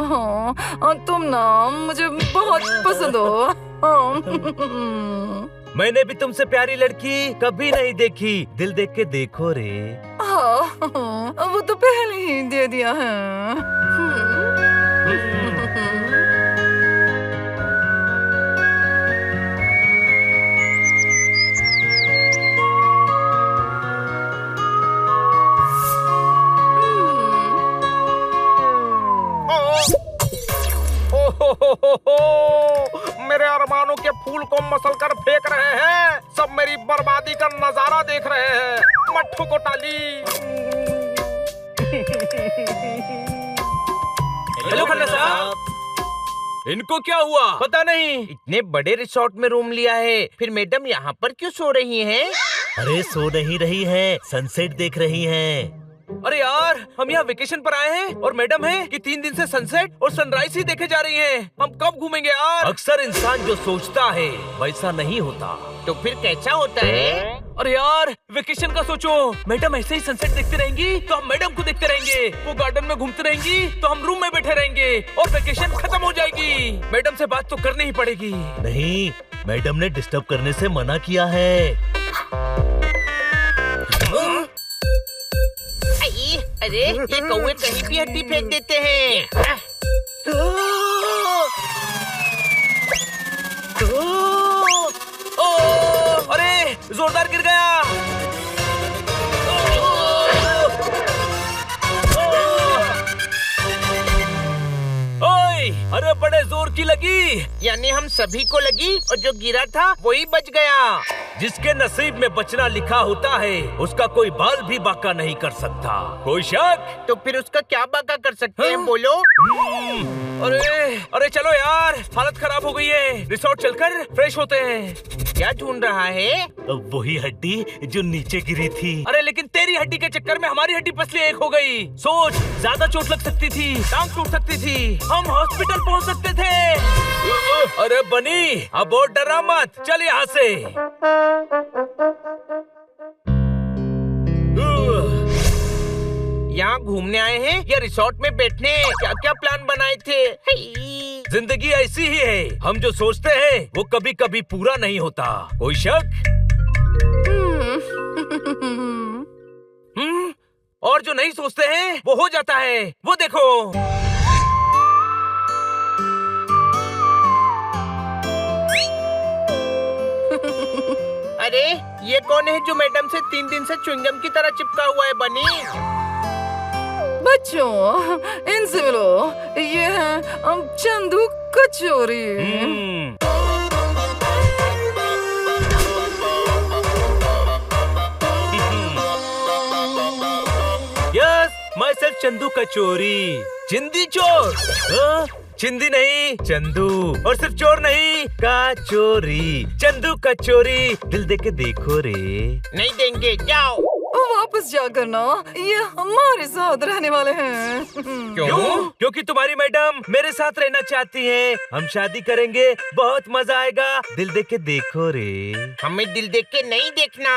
हाँ, तुम ना मुझे बहुत पसंद हो। मैंने भी तुमसे प्यारी लड़की कभी नहीं देखी, दिल देख के देखो रे। हाँ, वो तो पहले ही दे दिया है। मेरे अरमानों के फूल को मसल कर फेंक रहे हैं, सब मेरी बर्बादी का नजारा देख रहे हैं। मट्ठू को टाली। हेलो खन्ना साहब, इनको क्या हुआ? पता नहीं, इतने बड़े रिसोर्ट में रूम लिया है, फिर मैडम यहाँ पर क्यों सो रही हैं? अरे सो नहीं रही है, सनसेट देख रही हैं। अरे यार, हम यहाँ वेकेशन पर आए हैं और मैडम है कि 3 दिन से सनसेट और सनराइज ही देखे जा रही हैं। हम कब घूमेंगे यार? अक्सर इंसान जो सोचता है वैसा नहीं होता। तो फिर कैसा होता है? अरे यार, वेकेशन का सोचो। मैडम ऐसे ही सनसेट देखते रहेंगी तो हम मैडम को देखते रहेंगे, वो गार्डन में घूमती रहेंगी तो हम रूम में बैठे रहेंगे और वेकेशन खत्म हो जाएगी। मैडम से बात तो करनी ही पड़ेगी। नहीं, मैडम ने डिस्टर्ब करने से मना किया है। अरे ये कौवे कहीं भी हड्डी फेंक देते हैं। अरे जोरदार गिर गया। अरे बड़े जोर की लगी। यानी हम सभी को लगी और जो गिरा था वही बच गया। जिसके नसीब में बचना लिखा होता है उसका कोई बाल भी बाका नहीं कर सकता। कोई शक? तो फिर उसका क्या बाका कर सकते हैं, बोलो? अरे चलो यार, हालत खराब हो गई है, रिसोर्ट चलकर फ्रेश होते हैं। क्या ढूंढ रहा है? वही हड्डी जो नीचे गिरी थी। अरे लेकिन तेरी हड्डी के चक्कर में हमारी हड्डी पसली एक हो गई। सोच, ज्यादा चोट लग सकती थी, टांग टूट सकती थी, हम हॉस्पिटल पहुंच सकते थे। अरे बनी, अब और डरा मत, चल यहाँ से। यहाँ घूमने आए हैं या रिसोर्ट में बैठने? क्या क्या प्लान बनाए थे? जिंदगी ऐसी ही है, हम जो सोचते हैं वो कभी कभी पूरा नहीं होता। कोई शक? और जो नहीं सोचते हैं वो हो जाता है, वो देखो। अरे ये कौन है जो मैडम से 3 दिन से च्युइंगम की तरह चिपका हुआ है, बनी? बच्चों, इनसे मिलो, ये है चंदू कचौरी। यस, माय सेल्फ चंदू कचौरी। चिंदी चोर? चिंदी नहीं, चंदू। और सिर्फ चोर नहीं, कचौरी। चंदू कचौरी, दिल दे के देखो रे। नहीं देंगे, जाओ। वापस जाकर ना, ये हमारे साथ रहने वाले हैं। क्यों? क्योंकि तुम्हारी मैडम मेरे साथ रहना चाहती है। हम शादी करेंगे, बहुत मजा आएगा, दिल दे के देखो रे। हमें दिल देख के नहीं देखना।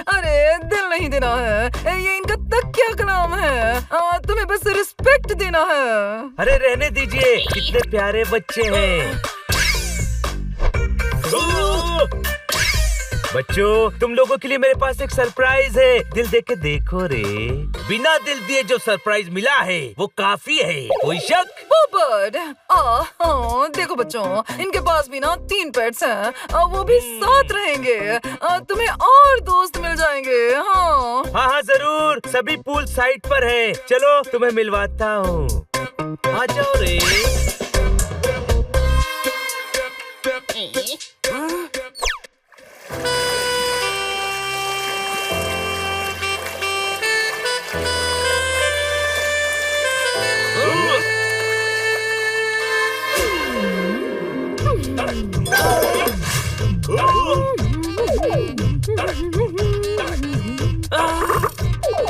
अरे दिल नहीं देना है, ये इनका तकिया का नाम है। तुम्हें बस रिस्पेक्ट देना है। अरे रहने दीजिए, कितने प्यारे बच्चे हैं। बच्चों, तुम लोगों के लिए मेरे पास एक सरप्राइज है, दिल दे के देखो रे। बिना दिल दिए जो सरप्राइज मिला है वो काफी है। कोई शक? पोपट, देखो बच्चों, इनके पास भी ना 3 पेट्स हैं, वो भी साथ रहेंगे। तुम्हें और दोस्त मिल जाएंगे। हाँ हाँ जरूर, सभी पूल साइड पर है। चलो तुम्हें मिलवाता हूँ, आ जाओ रे।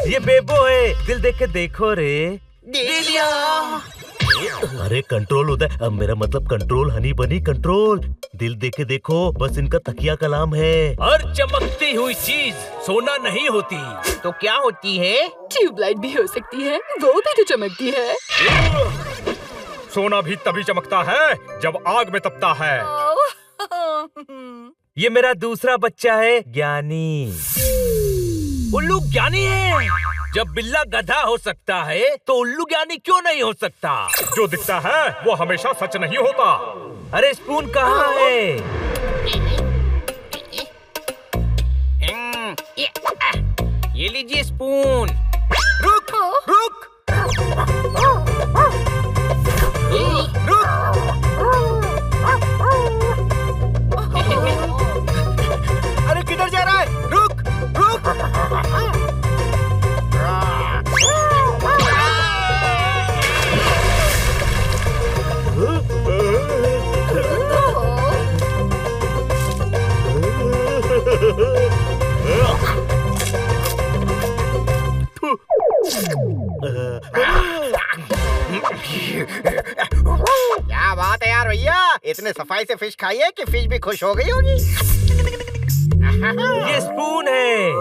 ये बेबो है, दिल देख के देखो रे। दे दिया। अरे कंट्रोल होता है, अब मेरा मतलब कंट्रोल हनी बनी कंट्रोल। दिल देके देखो, बस इनका तकिया कलाम है। हर चमकती हुई चीज सोना नहीं होती। तो क्या होती है? ट्यूबलाइट भी हो सकती है, वो भी तो चमकती है। सोना भी तभी चमकता है जब आग में तपता है। ये मेरा दूसरा बच्चा है ज्ञानी। उल्लू ज्ञानी है। जब बिल्ला गधा हो सकता है तो उल्लू ज्ञानी क्यों नहीं हो सकता? जो दिखता है वो हमेशा सच नहीं होता। अरे स्पून कहाँ है? ये लीजिए स्पून। रुक रुक अरे किधर जा रहा है? रुक रुक। क्या बात है यार भैया, इतने सफाई से फिश खाई है कि फिश भी खुश हो गई होगी। ये स्पून है।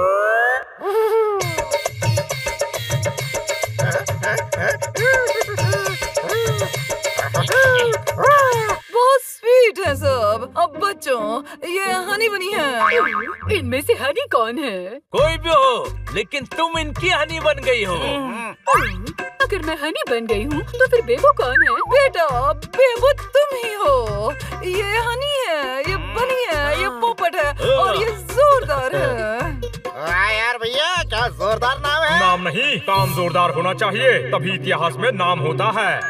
बहुत स्वीट है सब। अब बच्चों, ये हनी बनी है। इनमें से हनी कौन है? कोई भी हो, लेकिन तुम इनकी हनी बन गई हो। अगर मैं हनी बन गई हूँ तो फिर बेबो कौन है? बेटा, बेबो तुम ही हो। ये हनी है, ये बनी है, ये पोपट है और ये जोरदार है। वाह यार भैया, क्या जोरदार नाम है। नाम नहीं, काम जोरदार होना चाहिए, तभी इतिहास में नाम होता है।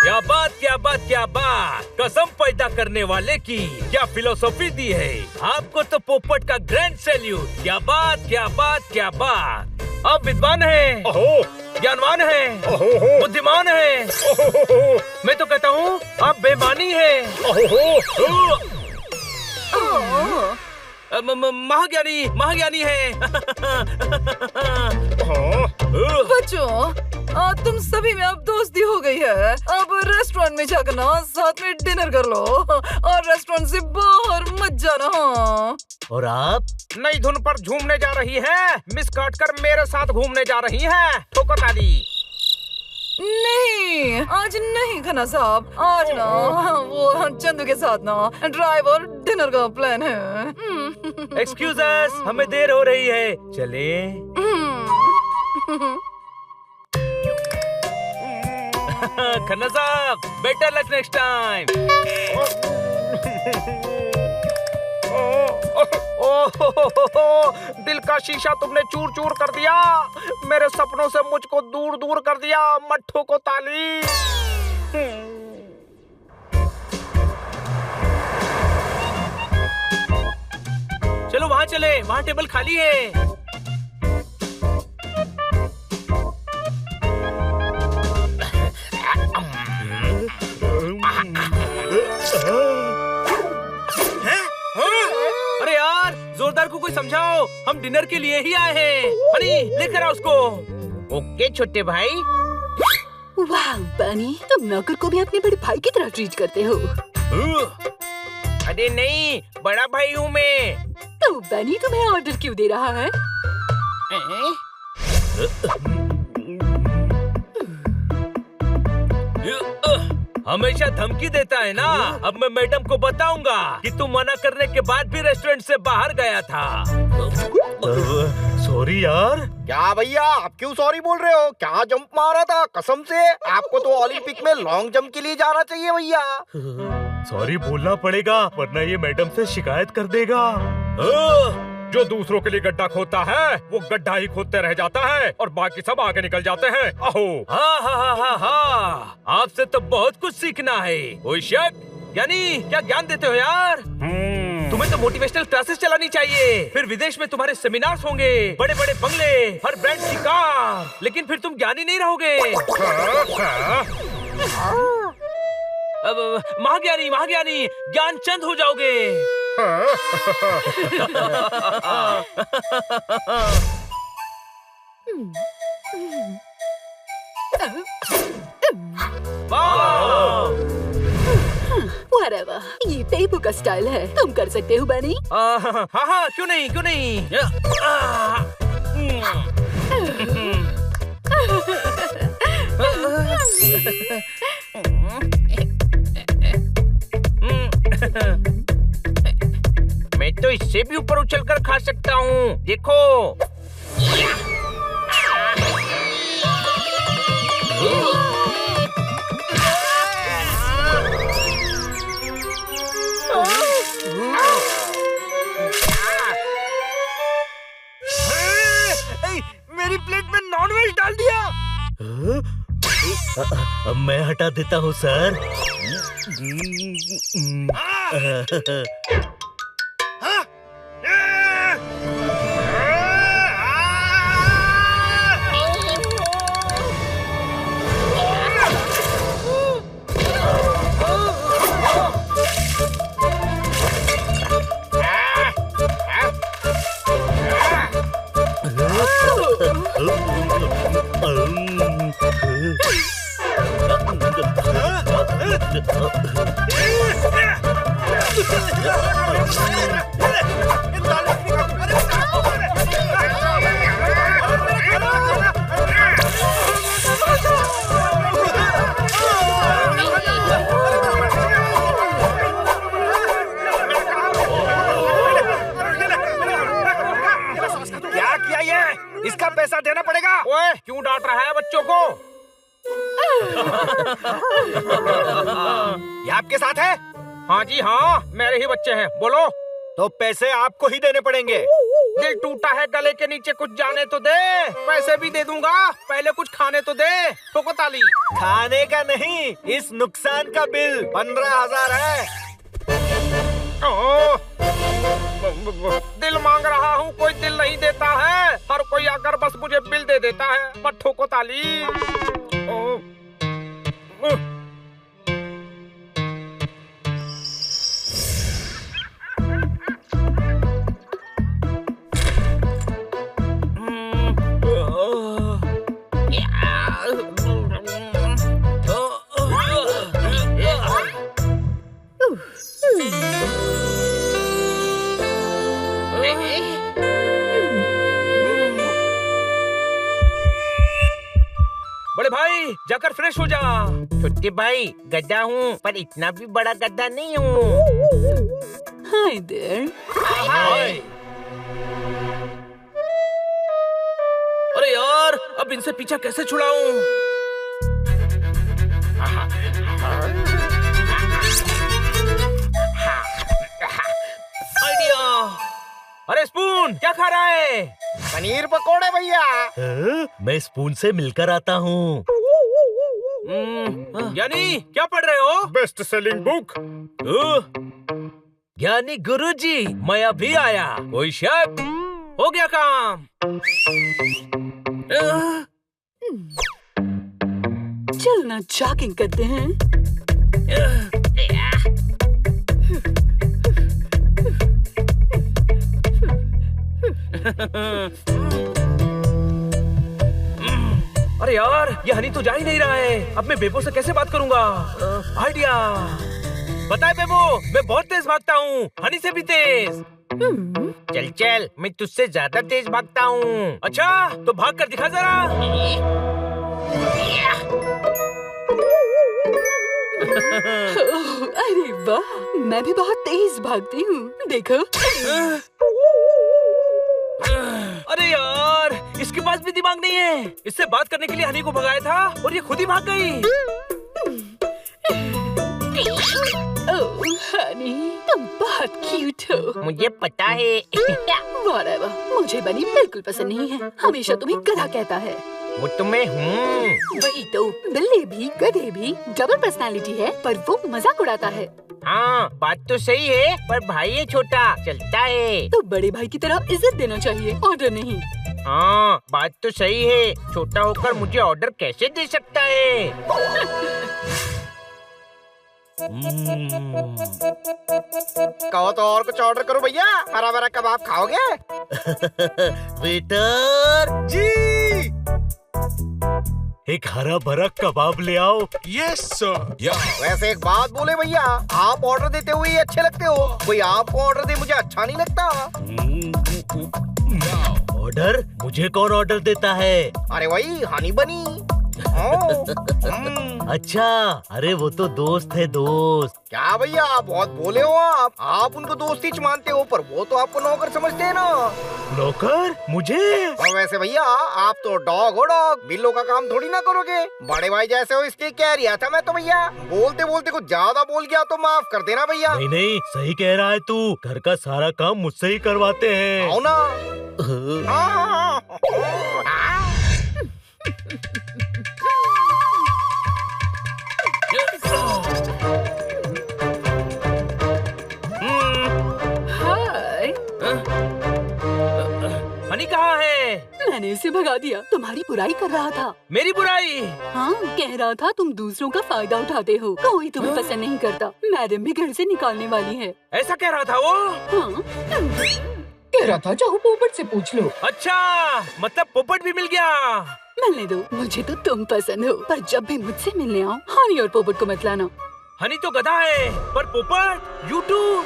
क्या बात क्या बात क्या बात। कसम पैदा करने वाले की क्या फिलोसॉफी दी है। आपको तो पोपट का ग्रैंड सैल्यूट। क्या बात क्या बात क्या बात। आप विद्वान हैं, ओहो, ज्ञानवान हैं, ओहो, बुद्धिमान हैं। ओहो, मैं तो कहता हूँ आप बेमानी हैं। ओहो, महाज्ञानी महाज्ञानी है। बच्चों, तुम सभी में अब दोस्ती हो गई है। अब रेस्टोरेंट में जाकर ना साथ में डिनर कर लो और रेस्टोरेंट से बाहर मत जाना। और आप? नई धुन पर झूमने जा रही है, मिस काटकर मेरे साथ घूमने जा रही है। ठोको ताली। नहीं, आज नहीं खाना साहब। आज ना वो चंदू के साथ ना ड्राइव और डिनर का प्लान है। एक्सक्यूज अस, हमें देर हो रही है, चले। खन्ना साहब, बेटर लक नेक्स्ट टाइम। दिल का शीशा तुमने चूर चूर कर दिया। मेरे सपनों से मुझको दूर दूर कर दिया। मट्ठू को ताली। चलो वहाँ चले, वहाँ टेबल खाली है। अरे यार, जोरदार को कोई समझाओ, हम डिनर के लिए ही आए हैं। हनी, लेकर आओ उसको। ओके छोटे भाई। वाह बनी, तुम नौकर को भी अपने बड़े भाई की तरह ट्रीट करते हो। अरे नहीं, बड़ा भाई हूँ मैं। तो बनी तुम्हें ऑर्डर क्यों दे रहा है? हमेशा धमकी देता है ना। अब मैं मैडम को बताऊंगा कि तू मना करने के बाद भी रेस्टोरेंट से बाहर गया था। सॉरी यार। क्या भैया, आप क्यों सॉरी बोल रहे हो? क्या जंप मारा था, कसम से। आपको तो ओलंपिक में लॉन्ग जंप के लिए जाना चाहिए भैया। सॉरी बोलना पड़ेगा, वरना ये मैडम से शिकायत कर देगा। जो दूसरों के लिए गड्ढा खोदता है वो गड्ढा ही खोदते रह जाता है और बाकी सब आगे निकल जाते हैं। अहो। हाँ हाँ हाँ हाँ हाँ, आपसे तो बहुत कुछ सीखना है। कोई शक? यानी क्या ज्ञान देते हो यार। तुम्हें तो मोटिवेशनल क्लासेस चलानी चाहिए। फिर विदेश में तुम्हारे सेमिनार्स होंगे, बड़े बड़े बंगले, हर ब्रांड की कार। लेकिन फिर तुम ज्ञानी नहीं रहोगे। अब महाज्ञानी महाज्ञानी ज्ञान चंद हो जाओगे। वाह वाह वाह, ये पेपू का स्टाइल है, तुम कर सकते हो बनी। हाँ हाँ, क्यों नहीं क्यों नहीं। मैं तो इससे भी ऊपर उछलकर खा सकता हूँ, देखो। मेरी प्लेट में नॉनवेज डाल दिया। अब मैं हटा देता हूँ सर। क्या किया ये? इसका पैसा देना पड़ेगा। ओए, क्यों डांट रहा है बच्चों को? ये आपके साथ है? हाँ जी हाँ, मेरे ही बच्चे हैं। बोलो। तो पैसे आपको ही देने पड़ेंगे। दिल टूटा है, गले के नीचे कुछ जाने तो दे। पैसे भी दे दूंगा, पहले कुछ खाने तो दे। ठोको ताली। खाने का नहीं, इस नुकसान का बिल 15,000 है। दिल मांग रहा हूँ, कोई दिल नहीं देता है। हर कोई आकर बस मुझे बिल दे देता है। मत ठोको ताली। बड़े भाई जाकर फ्रेश हो जा। छोटे भाई, गड्ढा हूँ पर इतना भी बड़ा गड्ढा नहीं हूँ। Hi there. हाय। अरे यार, अब इनसे पीछा कैसे छुड़ाऊं? आइडिया। अरे स्पून, क्या खा रहा है? पनीर पकोड़े भैया। मैं स्पून से मिलकर आता हूँ। यानी क्या पढ़ रहे हो? Best selling book. ज्ञानी गुरुजी, मैं अभी आया। कोई शक? हो गया काम। चलना जॉगिंग करते हैं। अरे यार, ये हनी तो जा ही नहीं रहा है। अब मैं बेबो से कैसे बात करूंगा? आइडिया। बताए बेबो, मैं बहुत तेज भागता हूँ, हनी से भी तेज। चल चल, मैं तुझसे ज्यादा तेज भागता हूँ। अच्छा, तो भाग कर दिखा जरा। अरे वाह, मैं भी बहुत तेज भागती हूँ, देखो। अरे यार, इसके पास भी दिमाग नहीं है। इससे बात करने के लिए हनी को भगाया था और ये खुद ही भाग गई। ओह हनी, तुम बहुत क्यूट हो। मुझे पता है। वाह, मुझे बनी बिल्कुल पसंद नहीं है। हमेशा तुम्हें गधा कहता है। वो तो मैं हूँ। वही तो, बिल्ली भी गधे भी डबल पर्सनालिटी है, पर वो मजाक उड़ाता है। हाँ, बात तो सही है, पर भाई है छोटा, चलता है। तो बड़े भाई की तरह इज्जत देना चाहिए, ऑर्डर नहीं। हाँ, बात तो सही है। छोटा होकर मुझे ऑर्डर कैसे दे सकता है? कहो तो और कुछ ऑर्डर करो भैया। हरा भरा कबाब खाओगे? वेटर जी। एक हरा भरा कबाब ले आओ। Yes, sir. वैसे एक बात बोले भैया, आप ऑर्डर देते हुए ही अच्छे लगते हो, कोई आपको ऑर्डर दे मुझे अच्छा नहीं लगता। ऑर्डर? मुझे कौन ऑर्डर देता है? अरे वही हनी बनी। अच्छा, अरे वो तो दोस्त है, दोस्त। क्या भैया बहुत बोले हो आप उनको दोस्ती च मानते हो, पर वो तो आपको नौकर समझते हैं ना। नौकर? मुझे? और वैसे भैया आप तो डॉग हो, डॉग बिल्लो का काम थोड़ी ना करोगे, बड़े भाई जैसे हो इसलिए कह रिया था मैं तो भैया। बोलते बोलते कुछ ज्यादा बोल गया तो माफ कर देना भैया। नहीं नहीं, सही कह रहा है तू, घर का सारा काम मुझसे ही करवाते हैं। आओ ना। हाय, हनी कहाँ है? मैंने इसे भगा दिया, तुम्हारी बुराई कर रहा था। मेरी बुराई? हाँ, कह रहा था तुम दूसरों का फायदा उठाते हो, कोई तुम्हें पसंद नहीं करता, मैडम भी घर से निकालने वाली है। ऐसा कह रहा था वो? हाँ, कह रहा था चाहो पोपट से पूछ लो। अच्छा, मतलब पोपट भी मिल गया। मिलने दो, मुझे तो तुम पसंद हो, पर जब भी मुझसे मिलने आओ हनी और पोपट को मत लाना। हनी तो गधा है, पर पोपट यूट्यूब।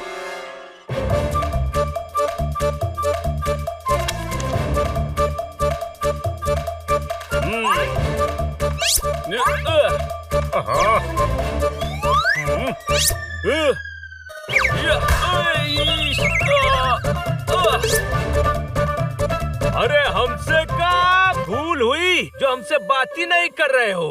अरे हमसे का भूल हुई जो हमसे बात ही नहीं कर रहे हो।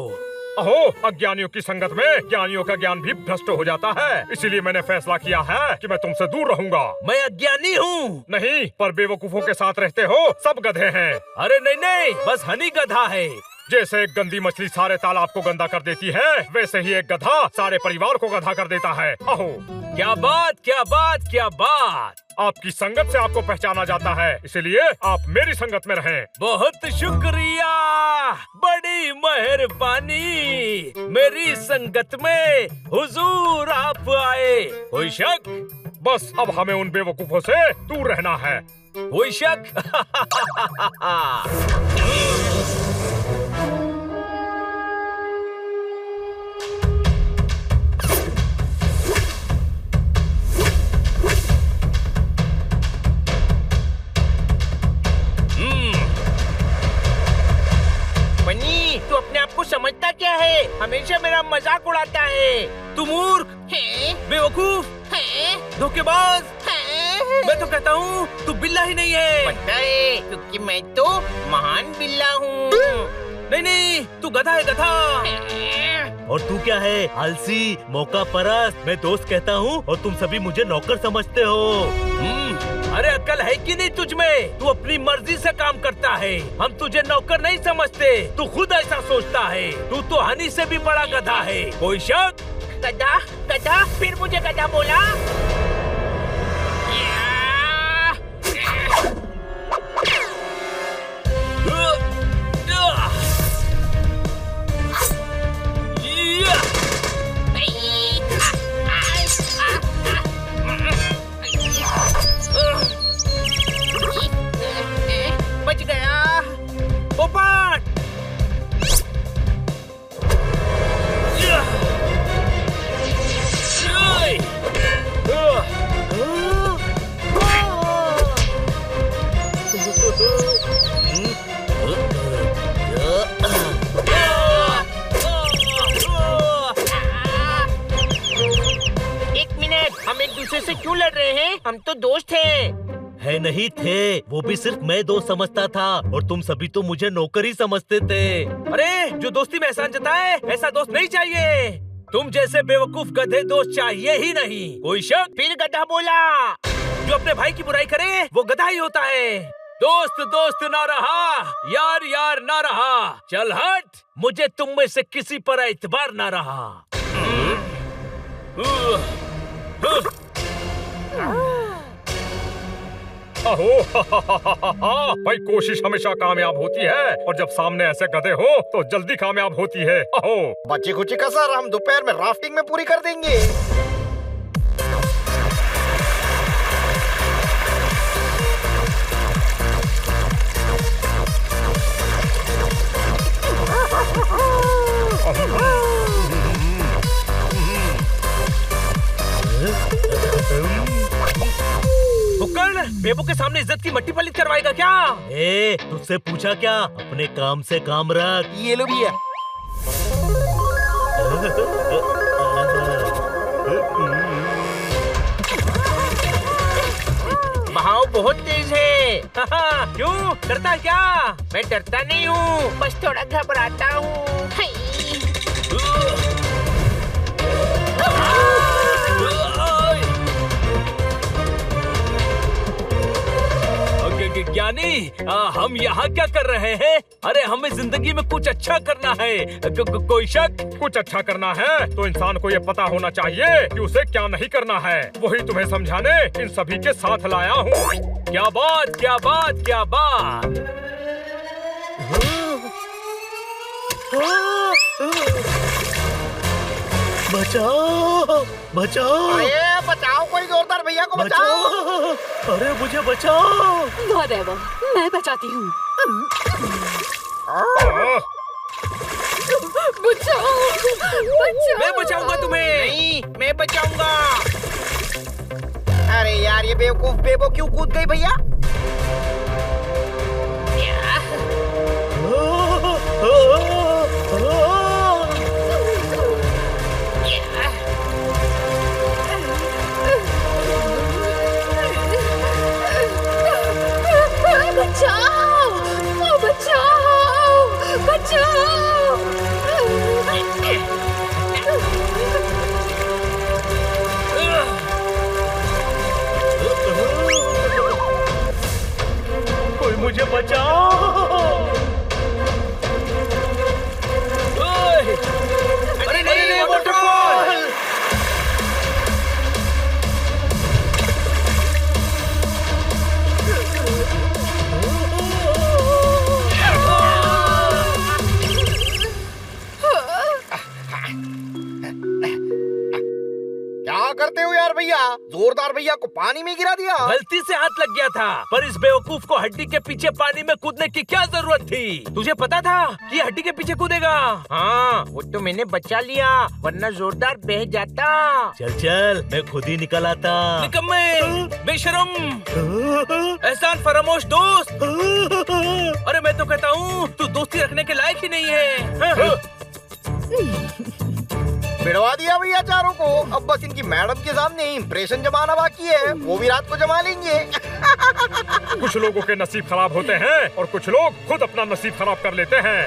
अहो, अज्ञानियों की संगत में ज्ञानियों का ज्ञान भी भ्रष्ट हो जाता है, इसीलिए मैंने फैसला किया है कि मैं तुमसे दूर रहूंगा। मैं अज्ञानी हूँ। नहीं, पर बेवकूफों के साथ रहते हो, सब गधे हैं। अरे नहीं नहीं, बस हनी गधा है। जैसे एक गंदी मछली सारे तालाब को गंदा कर देती है, वैसे ही एक गधा सारे परिवार को गधा कर देता है। अहो, क्या बात क्या बात क्या बात। आपकी संगत से आपको पहचाना जाता है, इसलिए आप मेरी संगत में रहें। बहुत शुक्रिया, बड़ी मेहरबानी। मेरी संगत में हुजूर आप आए। कोई शक? बस अब हमें उन बेवकूफों से दूर रहना है। कोई शक? बनी, तू अपने आप को समझता क्या है? हमेशा मेरा मजाक उड़ाता है। तू मूर्ख है, बेवकूफ है, धोखेबाज है। मैं तो कहता हूँ तू बिल्ला ही नहीं है। पता है, क्योंकि मैं तो महान बिल्ला हूँ। नहीं नहीं, तू गधा है, गधा। और तू क्या है? आलसी, मौका परस्त। मैं दोस्त कहता हूँ और तुम सभी मुझे नौकर समझते हो। अरे अक्ल है कि नहीं तुझ में? तू अपनी मर्जी से काम करता है, हम तुझे नौकर नहीं समझते। तू खुद ऐसा सोचता है। तू तो हनी से भी बड़ा गधा है। कोई शक? गधा गधा, फिर मुझे गधा बोला। बच गया पोपट। एक मिनट, हम एक दूसरे से क्यों लड़ रहे हैं? हम तो दोस्त हैं। है नहीं थे, वो भी सिर्फ मैं दोस्त समझता था और तुम सभी तो मुझे नौकर ही समझते थे। अरे जो दोस्ती में एहसान जताए, ऐसा दोस्त नहीं चाहिए। तुम जैसे बेवकूफ गधे दोस्त चाहिए ही नहीं। कोई शक? फिर गधा बोला। जो अपने भाई की बुराई करे वो गधा ही होता है। दोस्त दोस्त ना रहा, यार यार ना रहा। चल हट, मुझे तुम में से किसी पर एतबार ना रहा। अहो, भाई कोशिश हमेशा कामयाब होती है, और जब सामने ऐसे गधे हो तो जल्दी कामयाब होती है। अहो, बची खुची कसर हम दोपहर में राफ्टिंग में पूरी कर देंगे। बुक्कड़, बेबो के सामने इज्जत की मट्टी पलीत करवाएगा क्या? ए, तुझसे पूछा क्या? अपने काम से काम रख। ये लो भैया। बहाव बहुत तेज है। क्यों? डरता है क्या? मैं डरता नहीं हूँ, बस थोड़ा घबराता हूँ। ज्ञानी, हम यहाँ क्या कर रहे हैं? अरे हमें जिंदगी में कुछ अच्छा करना है। कोई शक? कुछ अच्छा करना है तो इंसान को ये पता होना चाहिए कि उसे क्या नहीं करना है। वही तुम्हें समझाने इन सभी के साथ लाया हूँ। क्या बात, क्या बात, क्या बात। बचाओ, बचाओ। अरे बचाओ, कोई जोरदार भैया को बचाओ। अरे मुझे बचाओ। Whatever, मैं बचाती हूँ। बचाओ, बचाओ। मैं बचाऊंगा तुम्हें। नहीं, मैं बचाऊंगा। अरे यार, ये बेवकूफ बेबो क्यों कूद गई भैया? बचाओ, बचाओ, बचाओ। कोई मुझे बचाओ। अरे नहीं, वाटरफॉल। क्या करते हो यार भैया? जोरदार भैया को पानी में गिरा दिया। गलती से हाथ लग गया था, पर इस बेवकूफ को हड्डी के पीछे पानी में कूदने की क्या जरूरत थी? तुझे पता था कि हड्डी के पीछे कूदेगा? हाँ, वो तो मैंने बचा लिया, वरना जोरदार बह जाता। चल चल, मैं खुद ही निकल आता। निकम्मे, बेशरम, एहसान फरामोश दोस्त। अरे मैं तो कहता हूँ तू दोस्ती रखने के लायक ही नहीं है। भिड़वा दिया भैया चारों को। अब बस इनकी मैडम के सामने इंप्रेशन जमाना बाकी है, वो भी रात को जमा लेंगे। कुछ लोगों के नसीब खराब होते हैं और कुछ लोग खुद अपना नसीब खराब कर लेते हैं।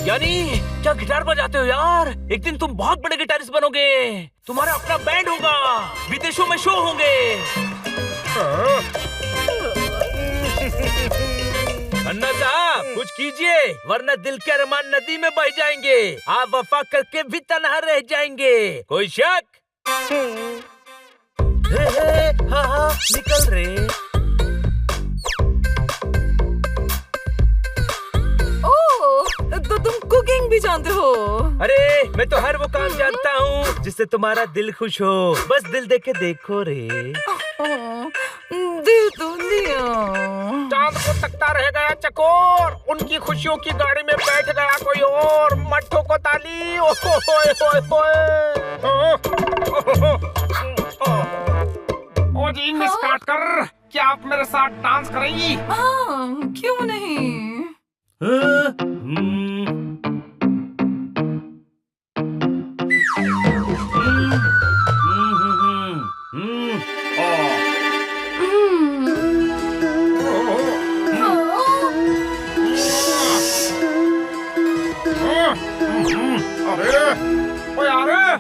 यानी क्या गिटार बजाते हो यार? एक दिन तुम बहुत बड़े गिटारिस्ट बनोगे। तुम्हारा अपना बैंड होगा, विदेशों में शो होंगे। अन्ना साहब कुछ कीजिए, वरना दिल के अरमान नदी में बह जाएंगे। आप वफा करके भी तन्हा रह जाएंगे। कोई शक? हाँ, निकल रहे। तो तुम कुकिंग भी जानते हो? अरे मैं तो हर वो काम जानता हूँ जिससे तुम्हारा दिल खुश हो। बस दिल दे के देखो रे। दिल तो दिया। चांद को तकता रह गया चकोर, उनकी खुशियों की गाड़ी में बैठ गया कोई और। मट्ठों को ताली। ओ जी मिस काटकर, क्या आप मेरे साथ डांस करेंगी? हाँ, क्यों नहीं?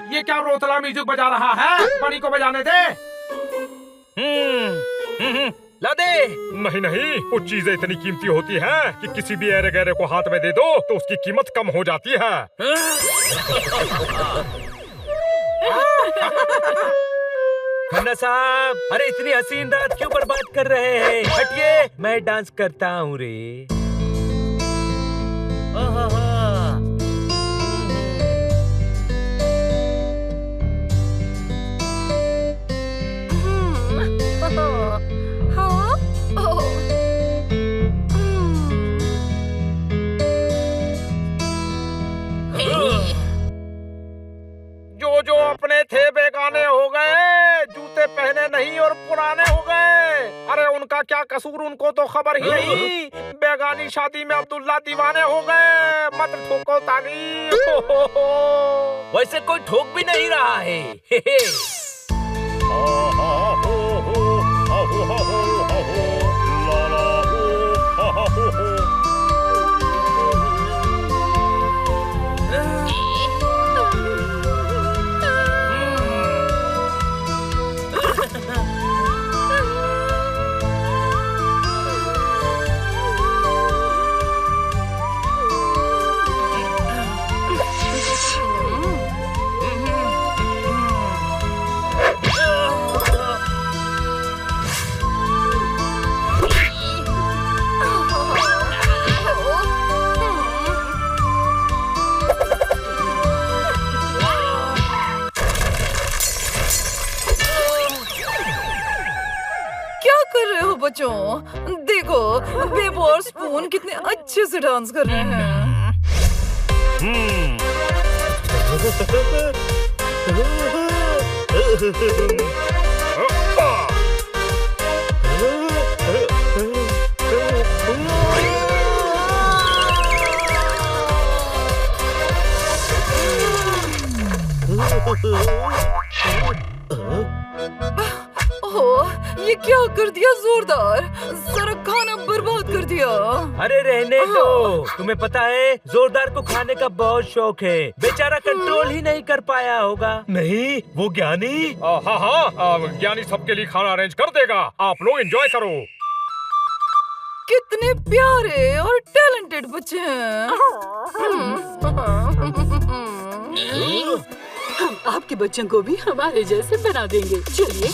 ये क्या रोतला म्यूजिक बजा रहा है? बनी को बजाने दे। ला दे। नहीं नहीं, कुछ चीजें इतनी कीमती होती हैं कि किसी भी ऐरे गहरे को हाथ में दे दो तो उसकी कीमत कम हो जाती है। मिर्जा साहब, अरे इतनी हसीन रात क्यों बर्बाद कर रहे हैं? हटिए, मैं डांस करता हूँ रे। जो अपने थे बेगाने हो गए, जूते पहने नहीं और पुराने हो गए। अरे उनका क्या कसूर, उनको तो खबर ही नहीं। बेगानी शादी में अब्दुल्ला दीवाने हो गए। मत ठोको ताली। वैसे कोई ठोक भी नहीं रहा है। बच्चों देखो, बेबो और स्पून कितने अच्छे से डांस कर रहे हैं। ये क्या कर दिया जोरदार, सारा खाना बर्बाद कर दिया। अरे रहने दो, तुम्हें पता है जोरदार को खाने का बहुत शौक है, बेचारा कंट्रोल ही नहीं कर पाया होगा। नहीं, वो ज्ञानी। हाँ हाँ, ज्ञानी सबके लिए खाना अरेंज कर देगा, आप लोग एंजॉय करो। कितने प्यारे और टैलेंटेड बच्चे हैं। हम आपके बच्चों को भी हमारे जैसे बना देंगे। चलिए।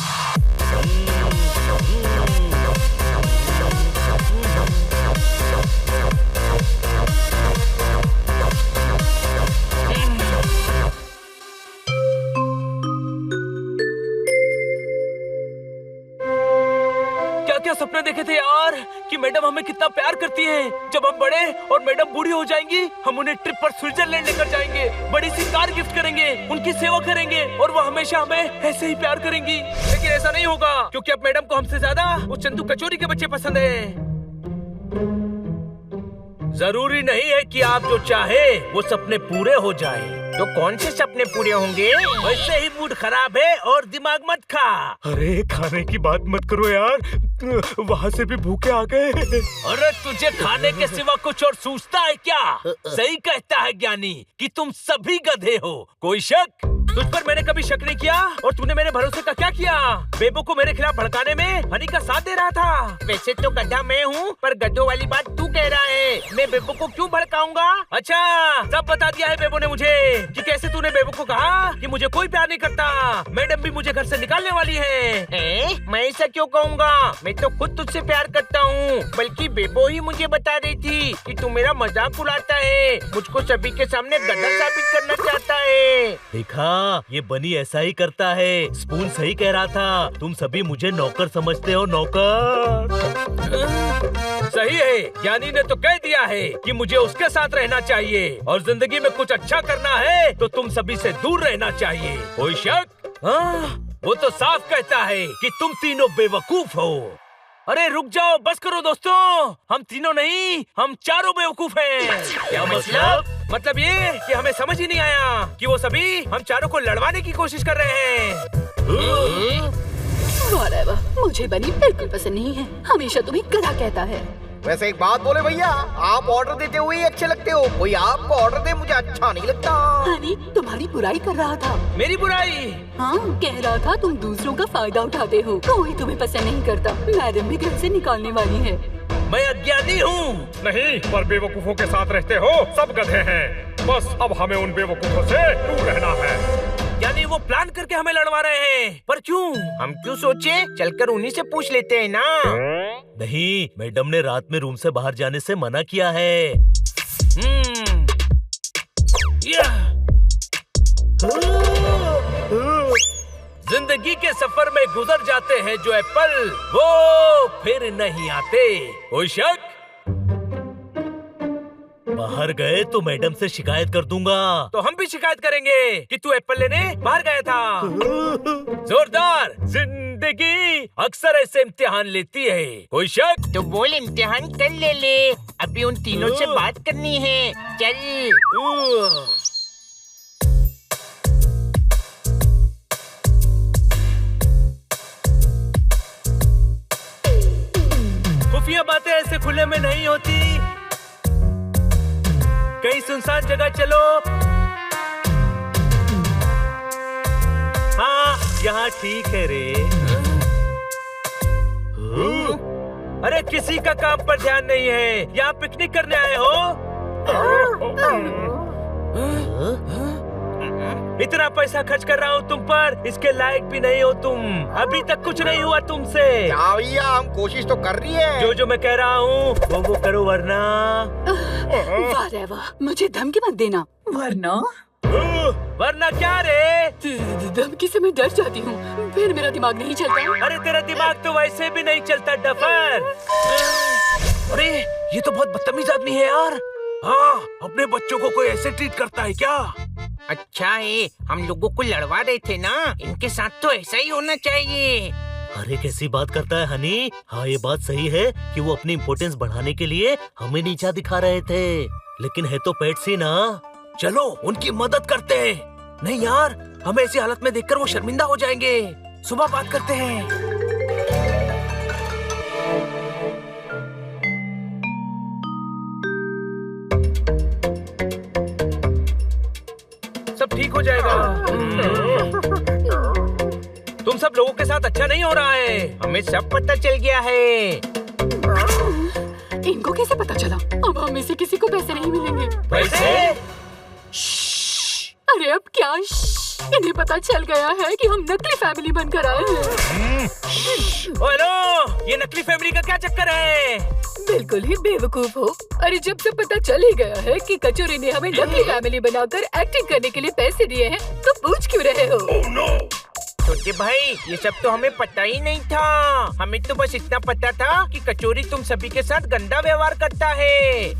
क्या सपने देखे थे यार कि मैडम हमें कितना प्यार करती हैं। जब हम बड़े और मैडम बूढ़ी हो जाएंगी, हम उन्हें ट्रिप पर स्विट्जरलैंड लेकर जाएंगे, बड़ी सी कार गिफ्ट करेंगे, उनकी सेवा करेंगे और वो हमेशा हमें ऐसे ही प्यार करेंगी। लेकिन ऐसा नहीं होगा, क्योंकि अब मैडम को हमसे ज्यादा वो चंदू कचौरी के बच्चे पसंद है। जरूरी नहीं है कि आप जो चाहे वो सपने पूरे हो जाए। तो कौन से सपने पूरे होंगे? वैसे ही मूड खराब है और दिमाग मत खा। अरे खाने की बात मत करो यार, वहाँ से भी भूखे आ गए। अरे तुझे खाने के सिवा कुछ और सूझता है क्या? सही कहता है ज्ञानी कि तुम सभी गधे हो। कोई शक? तुझ पर मैंने कभी शक नहीं किया और तूने मेरे भरोसे का क्या किया? बेबो को मेरे खिलाफ भड़काने में हनी का साथ दे रहा था। वैसे तो गधा मैं हूँ, पर गधों वाली बात तू कह रहा है। मैं बेबो को क्यों भड़काऊंगा? अच्छा, सब बता दिया है बेबो ने मुझे कि कैसे तूने बेबो को कहा कि मुझे कोई प्यार नहीं करता। मैडम भी मुझे घर से निकालने वाली है। मैं ऐसा क्यों कहूँगा? मैं तो खुद तुझसे प्यार करता हूँ। बल्कि बेबो ही मुझे बता रही थी कि तू मेरा मजाक उड़ाता है, मुझको सभी के सामने गधा साबित करना चाहता है। देखा, ये बनी ऐसा ही करता है। स्पून सही कह रहा था, तुम सभी मुझे नौकर समझते हो। नौकर सही है, ज्ञानी ने तो कह दिया है कि मुझे उसके साथ रहना चाहिए और जिंदगी में कुछ अच्छा करना है तो तुम सभी से दूर रहना चाहिए। कोई शक? वो तो साफ कहता है कि तुम तीनों बेवकूफ हो। अरे रुक जाओ, बस करो दोस्तों, हम तीनों नहीं, हम चारों बेवकूफ हैं। क्या मतलब? मतलब ये कि हमें समझ ही नहीं आया कि वो सभी हम चारों को लड़वाने की कोशिश कर रहे हैं। मुझे बनी बिल्कुल पसंद नहीं है, हमेशा तुम्हें गधा कहता है। वैसे एक बात बोले भैया, आप ऑर्डर देते हुए ही अच्छे लगते हो, कोई आपको ऑर्डर दे मुझे अच्छा नहीं लगता। हनी तुम्हारी बुराई कर रहा था। मेरी बुराई? हाँ, कह रहा था तुम दूसरों का फायदा उठाते हो, कोई तुम्हें पसंद नहीं करता। मैडम भी घर से निकालने वाली है। मैं अज्ञानी हूँ। नहीं, पर बेवकूफों के साथ रहते हो, सब गधे हैं। बस अब हमें उन बेवकूफों से दूर रहना है। यानी वो प्लान करके हमें लड़वा रहे हैं, पर क्यों? हम क्यों सोचे, चलकर उन्हीं से पूछ लेते हैं ना। नहीं, मैडम ने रात में रूम से बाहर जाने से मना किया है। जिंदगी के सफर में गुजर जाते हैं जो एप्पल, वो फिर नहीं आते। कोई शक? बाहर गए तो मैडम से शिकायत कर दूंगा। तो हम भी शिकायत करेंगे कि तू एप्पल लेने बाहर गया था। जोरदार। जिंदगी अक्सर ऐसे इम्तिहान लेती है। कोई शक? तो बोल, इम्तिहान कर ले। अभी उन तीनों से बात करनी है। चल। खुफिया बातें ऐसे खुले में नहीं होती। कहीं सुनसान जगह चलो। हाँ, यहाँ ठीक है रे। अरे किसी का काम पर ध्यान नहीं है, यहाँ पिकनिक करने आए हो। इतना पैसा खर्च कर रहा हूँ तुम पर, इसके लायक भी नहीं हो तुम। अभी तक कुछ नहीं हुआ तुमसे। क्या भैया, हम कोशिश तो कर रही है। जो मैं कह रहा हूँ वो करो, वरना वाह रे वाह, मुझे धमकी मत देना। वरना क्या रे? धमकी से मैं डर जाती हूँ, फिर मेरा दिमाग नहीं चलता। अरे तेरा दिमाग तो वैसे भी नहीं चलता डफर। अरे ये तो बहुत बदतमीज आदमी है यार। हाँ, अपने बच्चों को कोई ऐसे ट्रीट करता है क्या? अच्छा है, हम लोगों को लड़वा रहे थे ना, इनके साथ तो ऐसा ही होना चाहिए। अरे कैसी बात करता है हनी। हाँ, ये बात सही है कि वो अपनी इम्पोर्टेंस बढ़ाने के लिए हमें नीचा दिखा रहे थे, लेकिन है तो पेट सी ना। चलो उनकी मदद करते हैं। नहीं यार, हमें ऐसी हालत में देखकर वो शर्मिंदा हो जाएंगे। सुबह बात करते हैं। सब ठीक हो जाएगा। तुम सब लोगों के साथ अच्छा नहीं हो रहा है, हमें सब पता चल गया है। इनको कैसे पता चला? अब हम में से किसी को पैसे नहीं मिलेंगे। पैसे? अरे अब क्या? इन्हें पता चल गया है कि हम नकली फैमिली बनकर आए हैं। हेलो, ये नकली फैमिली का क्या चक्कर है? बिल्कुल ही बेवकूफ हो। अरे जब से पता चल ही गया है कि कचोरी ने हमें नकली फैमिली बनाकर एक्टिंग करने के लिए पैसे दिए हैं, तो पूछ क्यों रहे हो? छोटे भाई, ये सब तो हमें पता ही नहीं था। हमें तो बस इतना पता था कि कचोरी तुम सभी के साथ गंदा व्यवहार करता है।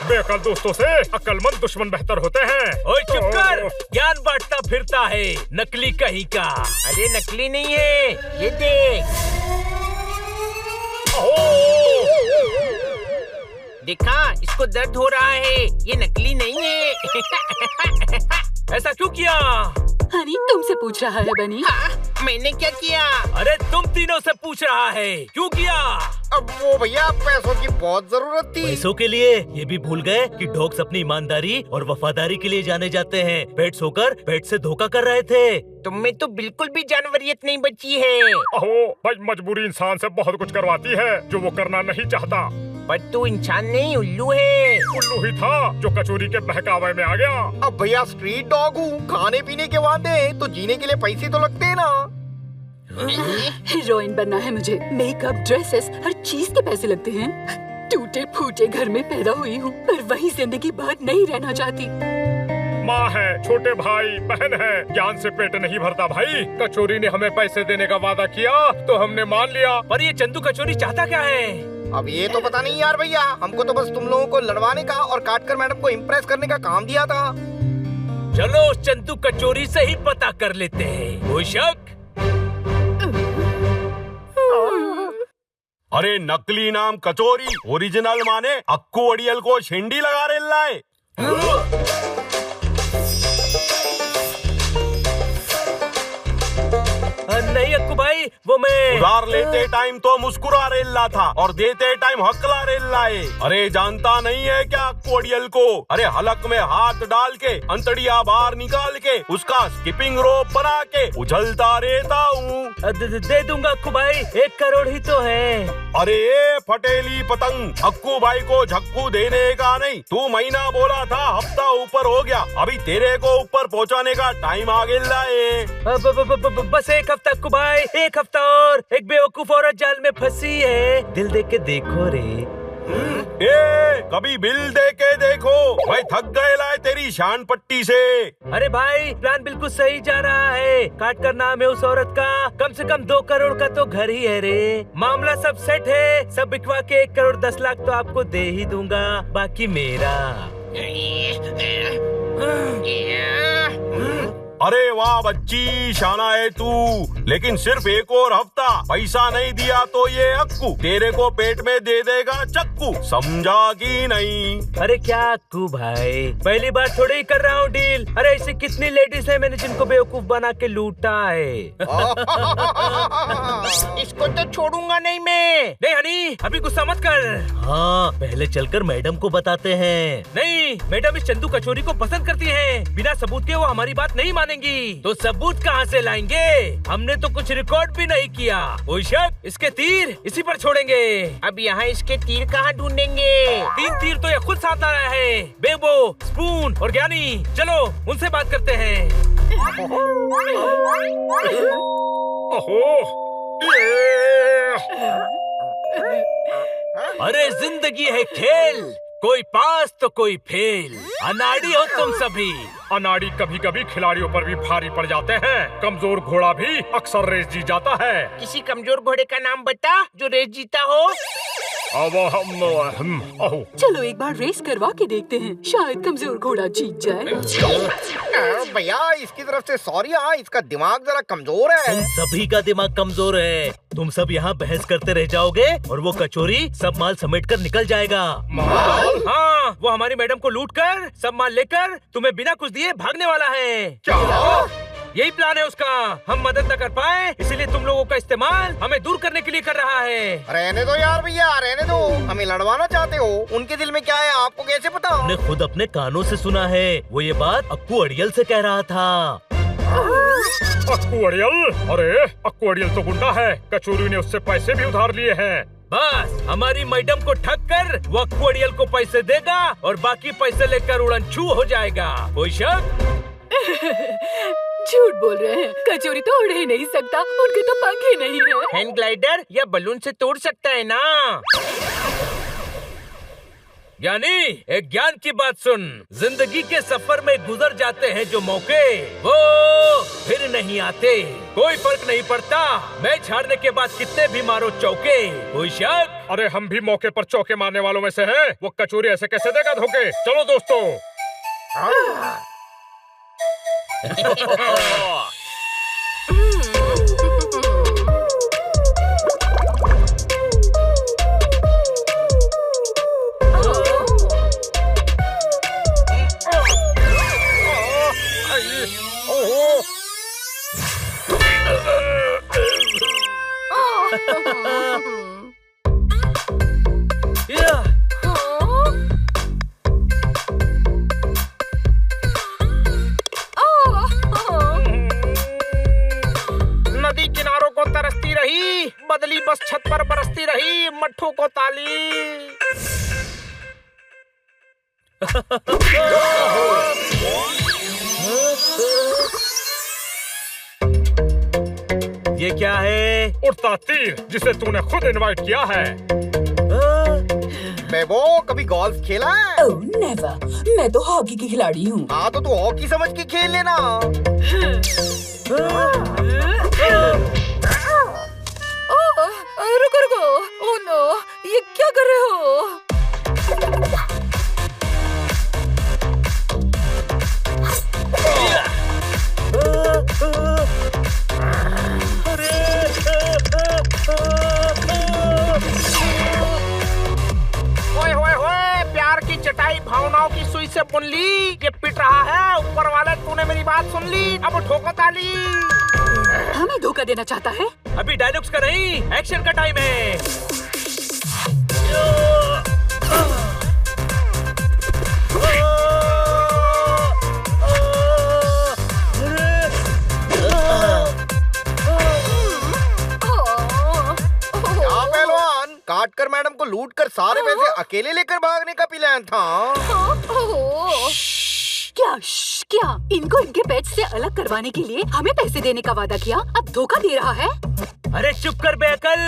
बेअकल दोस्तों से अक्लमंद दुश्मन बेहतर होते हैं। ओए चुप कर, ज्ञान बांटता फिरता है, नकली कहीं का। अरे नकली नहीं है, ये देख। देखा, इसको दर्द हो रहा है, ये नकली नहीं है। ऐसा क्यों किया? हनी तुमसे पूछ रहा है बनी। हाँ, मैंने क्या किया? अरे तुम तीनों से पूछ रहा है, क्यों किया? अब वो भैया, पैसों की बहुत जरूरत थी। पैसों के लिए? ये भी भूल गए कि डॉग्स अपनी ईमानदारी और वफादारी के लिए जाने जाते हैं। पेट्स होकर पेट से धोखा कर रहे थे। तुम में तो बिल्कुल भी जानवरियत नहीं बची है। अहो भाई, मजबूरी इंसान से बहुत कुछ करवाती है जो वो करना नहीं चाहता। पर तू इंसान नहीं, उल्लू है। उल्लू ही था जो कचोरी के बहकावे में आ गया। अब भैया स्ट्रीट डॉग हूँ, खाने पीने के वादे तो जीने के लिए पैसे तो लगते हैं ना। हीरोइन बनना है मुझे, मेकअप, ड्रेसेस, हर चीज के पैसे लगते हैं। टूटे फूटे घर में पैदा हुई हूँ, पर वही जिंदगी भर नहीं रहना चाहती। माँ है, छोटे भाई बहन है, ज्ञान से पेट नहीं भरता भाई। कचोरी ने हमें पैसे देने का वादा किया तो हमने मान लिया। पर ये चंदू कचोरी चाहता क्या है? अब ये तो पता नहीं यार भैया, हमको तो बस तुम लोगों को लड़वाने का और काटकर मैडम को इम्प्रेस करने का काम दिया था। चलो चंदू कचोरी से ही पता कर लेते हैं। कोई शक? अरे नकली नाम कचोरी, ओरिजिनल माने अक्कू अड़ियल को छिंडी लगा रहे लाए। नहीं अक्कू भाई, वो मैं उधार लेते टाइम तो मुस्कुरा रेल्ला था और देते टाइम हकला रेल्ला है। अरे जानता नहीं है क्या कोडियल को? अरे हलक में हाथ डाल के अंतड़िया बाहर निकाल के उसका स्किपिंग रोप बना के उछलता रहता हूँ। दे दूंगा अक्कू भाई, 1 करोड़ ही तो है। अरे फटेली पतंग, अक्कू भाई को झक्कू देने का नहीं, तू महीना बोला था, हफ्ता ऊपर हो गया, अभी तेरे को ऊपर पहुंचाने का टाइम आ गया है। बस 1 हफ्ता अक्कू भाई, 1 हफ्ता और। एक बेवकूफ औरत जाल में फंसी है, दिल दे के देखो रे। कभी बिल दे के देखो, मैं थक गए तेरी शान पट्टी से। अरे भाई, प्लान बिल्कुल सही जा रहा है। काट कर नाम है उस औरत का, कम से कम 2 करोड़ का तो घर ही है रे। मामला सब सेट है, सब बिकवा के 1 करोड़ 10 लाख तो आपको दे ही दूंगा, बाकी मेरा। अरे वाह बच्ची, शाना है तू, लेकिन सिर्फ 1 और हफ्ता। पैसा नहीं दिया तो ये अक्कू तेरे को पेट में दे देगा चक्कू, समझा कि नहीं? अरे क्या अक्कू भाई, पहली बार थोड़ी ही कर रहा हूँ डील। अरे ऐसी कितनी लेडीज है मैंने जिनको बेवकूफ बना के लूटा है। इसको तो छोड़ूंगा नहीं मैं। नहीं हनी, अभी गुस्सा मत कर। हाँ, पहले चलकर मैडम को बताते हैं। नहीं, मैडम इस चंदू कचोरी को पसंद करती है, बिना सबूत के वो हमारी बात नहीं मानेंगी। तो सबूत कहाँ से लाएंगे? हमने तो कुछ रिकॉर्ड भी नहीं किया। कोई शक, इसके तीर इसी पर छोड़ेंगे। अब यहाँ इसके तीर कहाँ ढूंढेंगे? 3 तीर तो ये खुद साथ आ रहा है, बेबो, स्पून और ज्ञानी। चलो उनसे बात करते हैं। अरे जिंदगी है खेल, कोई पास तो कोई फेल। अनाड़ी हो तुम सभी। अनाड़ी कभी कभी खिलाड़ियों पर भी भारी पड़ जाते हैं। कमजोर घोड़ा भी अक्सर रेस जीत जाता है। किसी कमजोर घोड़े का नाम बता जो रेस जीता हो। चलो एक बार रेस करवा के देखते हैं, शायद कमजोर घोड़ा जीत जाए। भैया इसकी तरफ से सॉरी, इसका दिमाग जरा कमजोर है। तुम सभी का दिमाग कमजोर है। तुम सब यहाँ बहस करते रह जाओगे और वो कचोरी सब माल समेट कर निकल जाएगा। माल? हाँ, वो हमारी मैडम को लूट कर सब माल लेकर तुम्हें बिना कुछ दिए भागने वाला है। क्या? यही प्लान है उसका। हम मदद न कर पाए, इसीलिए तुम लोगों का इस्तेमाल हमें दूर करने के लिए कर रहा है। रहने दो यार भैया, रहने दो। हमें लड़वाना चाहते हो? उनके दिल में क्या है आपको कैसे पता? हमने खुद अपने कानों से सुना है। वो ये बात अक्कू अड़ियल से कह रहा था। अक्कू अड़ियल? अरे अक्कू अड़ियल तो गुंडा है, कचोरी ने उससे पैसे भी उधार लिए हैं। बस हमारी मैडम को ठग कर वो अक्कू अड़ियल को पैसे देगा और बाकी पैसे लेकर उड़न छू हो जाएगा। कोई शक? झूठ बोल रहे हैं, कचोरी तो उड़ ही नहीं सकता, उनके तो पंख ही नहीं है। हैंड ग्लाइडर या बलून से तोड़ सकता है ना। यानी एक ज्ञान की बात सुन, जिंदगी के सफर में गुजर जाते हैं जो मौके, वो फिर नहीं आते। कोई फर्क नहीं पड़ता मैच हारने के बाद कितने भी मारो चौके। कोई शक? अरे हम भी मौके पर चौके मारने वालों में से हैं। वो कचोरी ऐसे कैसे देगा धोखे? चलो दोस्तों। नदी किनारों को तरसती रही, बदली बस छत पर बरसती रही, मट्ठों को ताली। ये क्या है? उड़ता तीर, जिसे तूने खुद इनवाइट किया है। बेबो कभी गोल्फ खेला है? ओह नेवर, मैं तो हॉकी की खिलाड़ी हूँ। हाँ तो तू हॉकी समझ के खेल लेना। रुको रुको, ओह नो, ये क्या कर रहे हो? ओए होए होए, प्यार की चटाई भावनाओं की सुई से बुन ली। ये पिट रहा है, ऊपर वाले तूने मेरी बात सुन ली, अब ठोको ताली। हमें धोखा धोखा देना चाहता है? अभी डायलॉग्स का नहीं, एक्शन का टाइम है। काट कर मैडम को लूट कर सारे पैसे अकेले लेकर भागने का प्लान था। क्या इनको इनके पेट से अलग करवाने के लिए हमें पैसे देने का वादा किया, अब धोखा दे रहा है? अरे चुप कर बेअकल।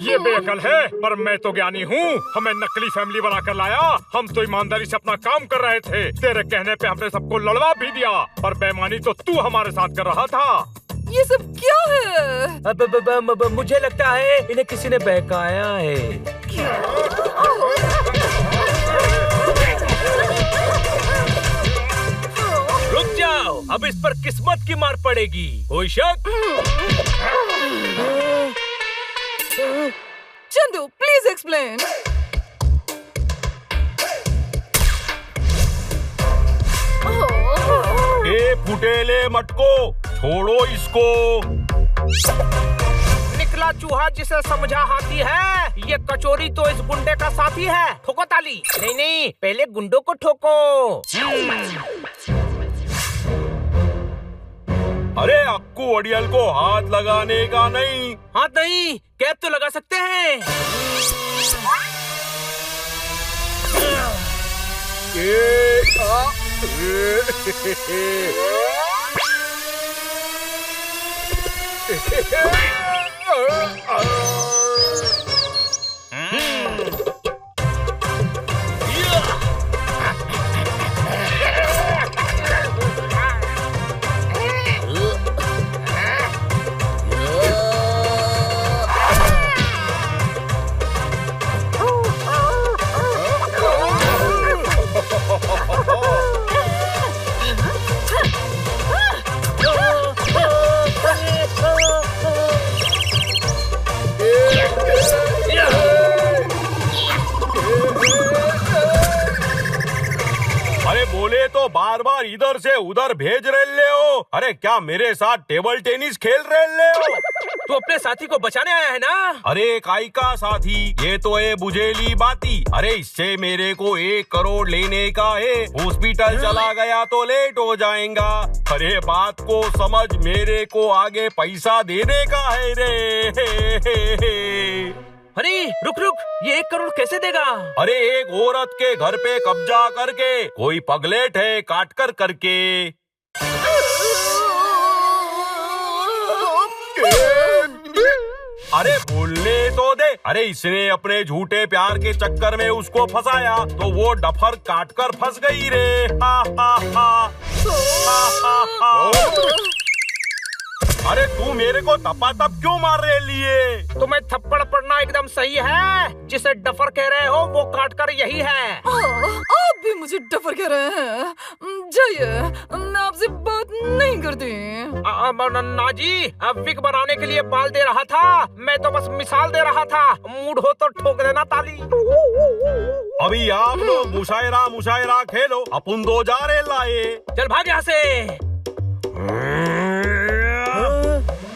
ये बेअकल है, पर मैं तो ज्ञानी हूँ। हमें नकली फैमिली बनाकर लाया। हम तो ईमानदारी से अपना काम कर रहे थे। तेरे कहने पे हमने सबको लड़वा भी दिया, पर बेईमानी तो तू हमारे साथ कर रहा था। ये सब क्या है? अब मुझे लगता है इन्हें किसी ने बहकाया है। रुक जाओ, अब इस पर किस्मत की मार पड़ेगी। कोई शक? Chandu please explain. ए फुटेले मटको, छोड़ो इसको। निकला चूहा जिसे समझा हाथी है। ये कचोरी तो इस गुंडे का साथी है। ठोको ताली। नहीं, पहले गुंडों को ठोको। अरे अक्कू अड़ियल को हाथ लगाने का नहीं। हाथ नहीं, कैप तो लगा सकते हैं। बोले तो बार बार इधर से उधर भेज रहे हो। अरे क्या मेरे साथ टेबल टेनिस खेल रहे हो? तू अपने साथी को बचाने आया है ना? अरे काई का साथी, ये तो है बुझेली बाती। अरे इससे मेरे को 1 करोड़ लेने का है। हॉस्पिटल चला गया तो लेट हो जाएगा। अरे बात को समझ, मेरे को आगे पैसा देने का है रे। अरे रुक, ये 1 करोड़ कैसे देगा? अरे एक औरत के घर पे कब्जा करके कोई पगलेट है काट कर करके। अरे बोलने तो दे। अरे इसने अपने झूठे प्यार के चक्कर में उसको फंसाया तो वो डफर काट कर फंस गई रे। हा हा हा। अरे तू मेरे को तपातप क्यों मार रहे लिए? तुम्हें थप्पड़ पड़ना एकदम सही है। जिसे डफर कह रहे हो वो काट कर यही है। आप भी मुझे डफर कह रहे हैं? जाइए, मैं आपसे बात नहीं करती। नाजी, विग बनाने के लिए बाल दे रहा था। मैं तो बस मिसाल दे रहा था। मूड हो तो ठोक देना ताली। अभी आप लोग मुशायरा खेलो, अपन 2 जा रहे लाए। चल भाग यहाँ से।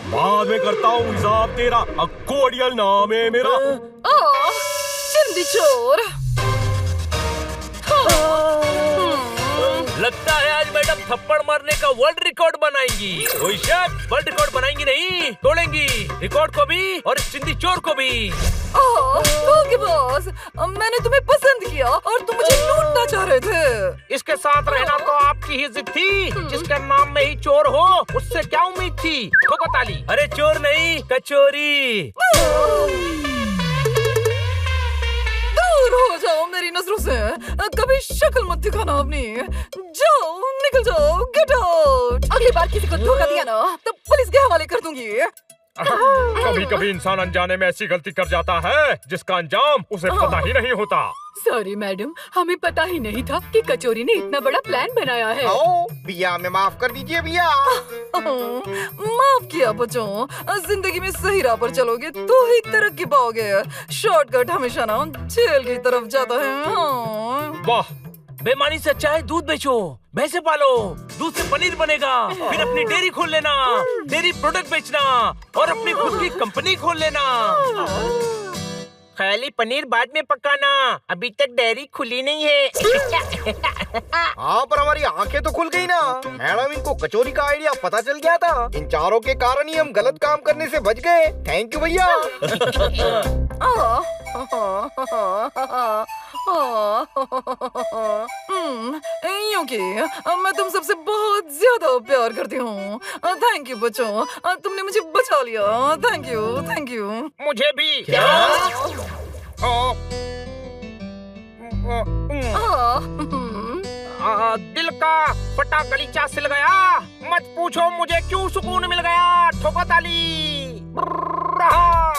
बाद में करता हूँ हिसाब तेरा। अक्कू अड़ियल नाम है मेरा। चिंदी चोर। लगता है आज मैडम थप्पड़ मारने का वर्ल्ड रिकॉर्ड बनाएंगी। कोई शक? वर्ल्ड रिकॉर्ड बनाएंगी नहीं, तोड़ेंगी रिकॉर्ड को भी और चिंदी चोर को भी। ओके बॉस, मैंने तुम्हें पसंद किया और तुम मुझे लूटना चाह रहे थे। इसके साथ रहना तो आपकी ही जिद थी। जिसके नाम में ही चोर हो, उससे क्या उम्मीद थी? ठोको ताली। अरे चोर नहीं, कचोरी। दूर हो जाओ मेरी नजरों से। कभी शक्ल मत दिखाना अपनी। जाओ, निकल जाओ, गेट आउट। अगली बार किसी को धोखा दिया ना तो पुलिस के हवाले कर दूंगी। कभी कभी इंसान अनजाने में ऐसी गलती कर जाता है जिसका अंजाम उसे पता ही नहीं होता। सॉरी मैडम, हमें पता ही नहीं था कि कचोरी ने इतना बड़ा प्लान बनाया है। भैया, हमें माफ कर दीजिए भैया। माफ किया बच्चों। जिंदगी में सही राह पर चलोगे तो ही तरक्की पाओगे। शॉर्टकट हमेशा ना जेल की तरफ जाता है। वाह, बेईमानी से अच्छा है दूध बेचो। भैंसे पालो, दूध से पनीर बनेगा, फिर अपनी डेयरी खोल लेना, डेयरी प्रोडक्ट बेचना और अपनी खुद की कंपनी खोल लेना। खाली पनीर बाद में पकाना, अभी तक डेयरी खुली नहीं है। हाँ, पर हमारी आंखें तो खुल गई ना मैडम। इनको कचौरी का आइडिया पता चल गया था। इन चारों के कारण ही हम गलत काम करने से बच गए। थैंक यू भैया। यूं कि मैं तुम सबसे बहुत ज्यादा प्यार करती हूँ। थैंक यू बच्चों, तुमने मुझे बचा लिया। Thank you, thank you. मुझे भी। दिल का फटा गलीचा सिल गया, मत पूछो मुझे क्यों सुकून मिल गया। ठोका ताली। रहा।